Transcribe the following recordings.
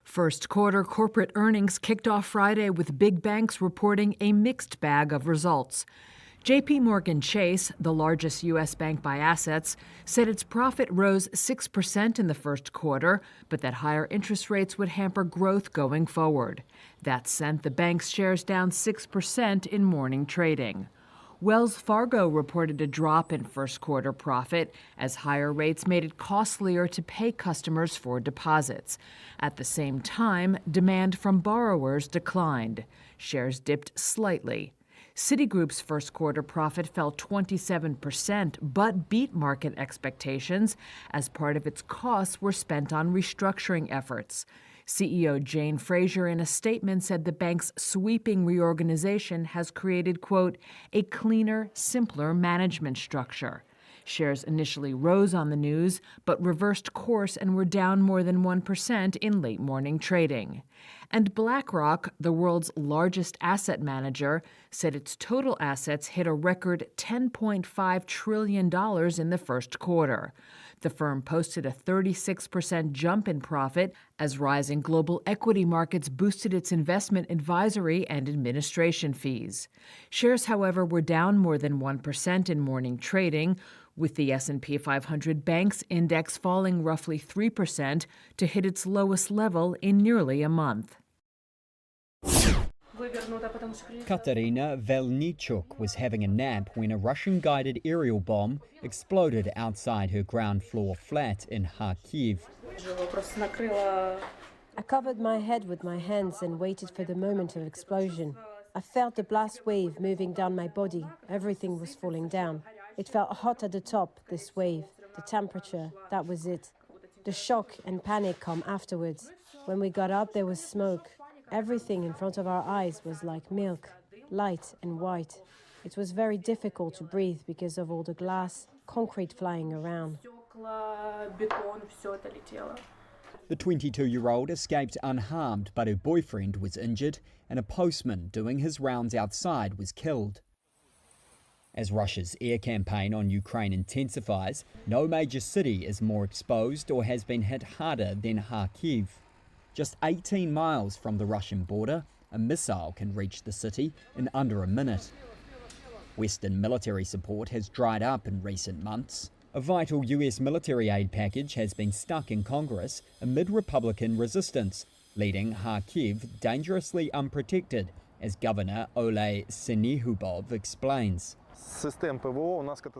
First quarter corporate earnings kicked off Friday with big banks reporting a mixed bag of results. J.P. Morgan Chase, the largest U.S. bank by assets, said its profit rose 6% in the first quarter, but that higher interest rates would hamper growth going forward. That sent the bank's shares down 6% in morning trading. Wells Fargo reported a drop in first quarter profit as higher rates made it costlier to pay customers for deposits. At the same time, demand from borrowers declined. Shares dipped slightly. Citigroup's first quarter profit fell 27%, but beat market expectations as part of its costs were spent on restructuring efforts. CEO Jane Fraser in a statement said the bank's sweeping reorganization has created, quote, a cleaner, simpler management structure. Shares initially rose on the news, but reversed course and were down more than 1% in late morning trading. And BlackRock, the world's largest asset manager, said its total assets hit a record $10.5 trillion in the first quarter. The firm posted a 36% jump in profit as rising global equity markets boosted its investment advisory and administration fees. Shares, however, were down more than 1% in morning trading, with the S&P 500 Banks Index falling roughly 3% to hit its lowest level in nearly a month. Katerina Velnichuk was having a nap when a Russian-guided aerial bomb exploded outside her ground floor flat in Kharkiv. I covered my head with my hands and waited for the moment of explosion. I felt the blast wave moving down my body. Everything was falling down. It felt hot at the top, this wave. The temperature, that was it. The shock and panic come afterwards. When we got up, there was smoke. Everything in front of our eyes was like milk, light and white. It was very difficult to breathe because of all the glass, concrete flying around. The 22-year-old escaped unharmed, but her boyfriend was injured, and a postman doing his rounds outside was killed. As Russia's air campaign on Ukraine intensifies, no major city is more exposed or has been hit harder than Kharkiv. Just 18 miles from the Russian border, a missile can reach the city in under a minute. Western military support has dried up in recent months. A vital US military aid package has been stuck in Congress amid Republican resistance, leaving Kharkiv dangerously unprotected, as Governor Oleh Syniehubov explains.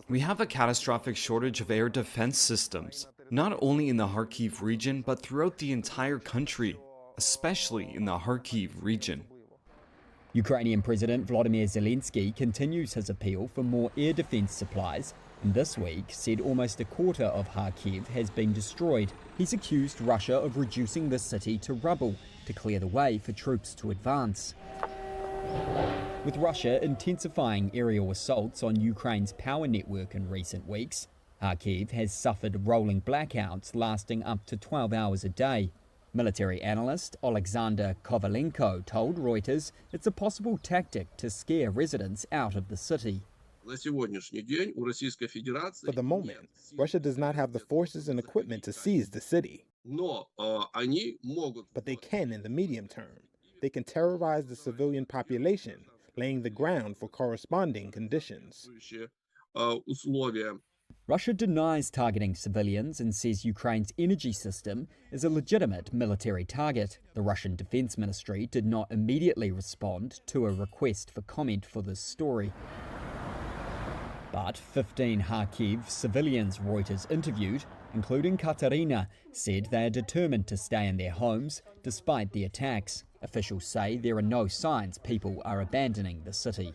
We have a catastrophic shortage of air defense systems, not only in the Kharkiv region, but throughout the entire country, especially in the Kharkiv region. Ukrainian President Volodymyr Zelensky continues his appeal for more air defense supplies, and this week said almost a quarter of Kharkiv has been destroyed. He's accused Russia of reducing the city to rubble to clear the way for troops to advance. With Russia intensifying aerial assaults on Ukraine's power network in recent weeks, Kharkiv has suffered rolling blackouts lasting up to 12 hours a day. Military analyst Alexander Kovalenko told Reuters it's a possible tactic to scare residents out of the city. For the moment, Russia does not have the forces and equipment to seize the city. But they can in the medium term. They can terrorize the civilian population, laying the ground for corresponding conditions. Russia denies targeting civilians and says Ukraine's energy system is a legitimate military target. The Russian Defense Ministry did not immediately respond to a request for comment for this story. But 15 Kharkiv civilians Reuters interviewed, including Katerina, said they are determined to stay in their homes despite the attacks. Officials say there are no signs people are abandoning the city.